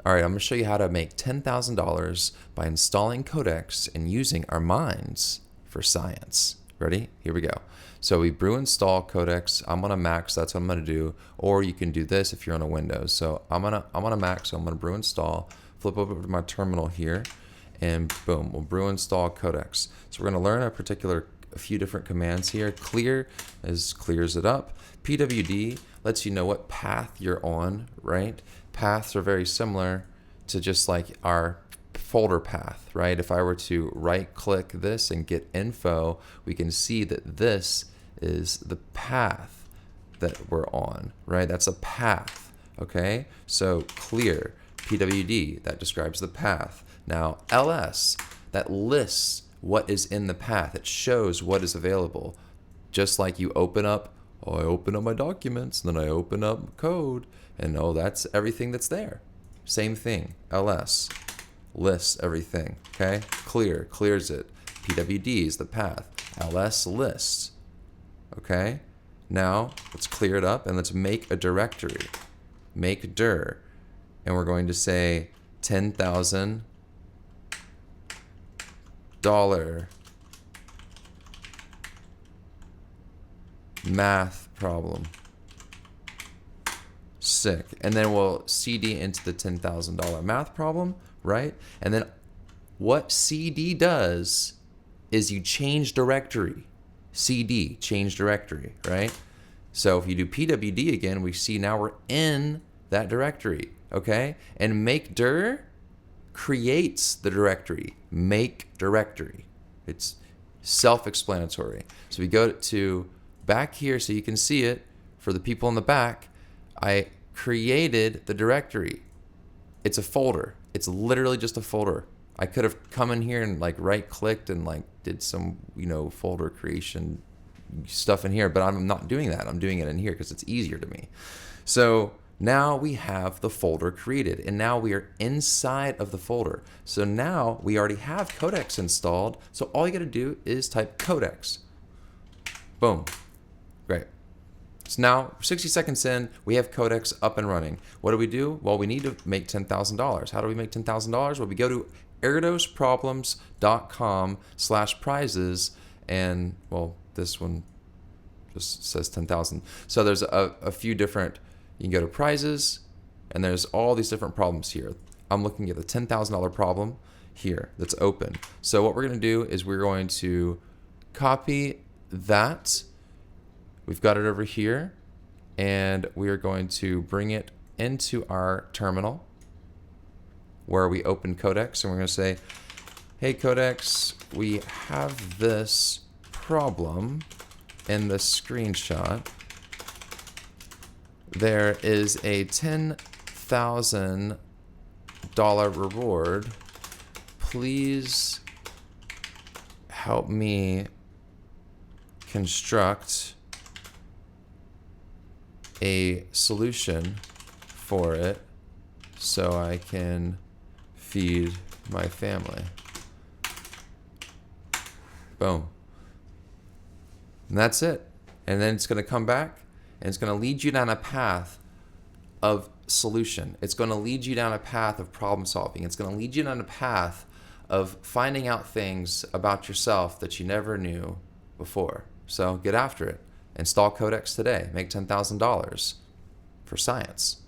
All right, I'm going to show you how to make $10,000 by installing Codex and using our minds for science. Ready? Here we go. So we brew install Codex. I'm on a Mac, so that's what I'm going to do. Or you can do this if you're on a Windows. So I'm on a Mac, so I'm going to brew install. Flip over to my terminal here, and boom, we'll brew install Codex. So we're going to learn a few different commands here. Clear clears it up. PWD lets you know what path you're on, right? Paths are very similar to just like our folder path, right? If I were to right click this and get info, we can see that this is the path that we're on, right? That's a path, okay? So clear, PWD, that describes the path. Now LS, that lists what is in the path. It shows what is available. Just like you open up, I open up my documents, and then I open up code, and that's everything that's there. Same thing, LS, lists everything, okay? Clear, clears it. PWD is the path. LS lists, okay? Now, let's clear it up, and let's make a directory. Make dir, and we're going to say $10,000 math problem. Sick. And then we'll CD into the $10,000 math problem, right? And then what CD does is you change directory. CD, change directory, right? So if you do PWD again, we see now we're in that directory, okay? And make dir creates the directory. Make directory. It's self-explanatory. So we go to back here so you can see it. For the people in the back, I created the directory. It's a folder. It's literally just a folder. I could have come in here and like right clicked and like did some, folder creation stuff in here, but I'm not doing that. I'm doing it in here because it's easier to me. So now we have the folder created, and now we are inside of the folder. So now we already have Codex installed. So all you got to do is type Codex. Boom. Great. So now 60 seconds in, we have Codex up and running. What do? Well, we need to make $10,000. How do we make $10,000? Well, we go to erdosproblems.com/prizes, and this one just says 10,000. So there's a few different. You can go to prizes, and there's all these different problems here. I'm looking at the $10,000 problem here that's open. So what we're going to do is we're going to copy that. We've got it over here, and we are going to bring it into our terminal where we open Codex, and we're going to say, hey Codex, we have this problem in the screenshot. There is a $10,000 reward. Please help me construct a solution for it so I can feed my family. Boom. And that's it. And then it's going to come back, and it's going to lead you down a path of solution. It's going to lead you down a path of problem solving. It's going to lead you down a path of finding out things about yourself that you never knew before. So get after it. Install Codex today. Make $10,000 for science.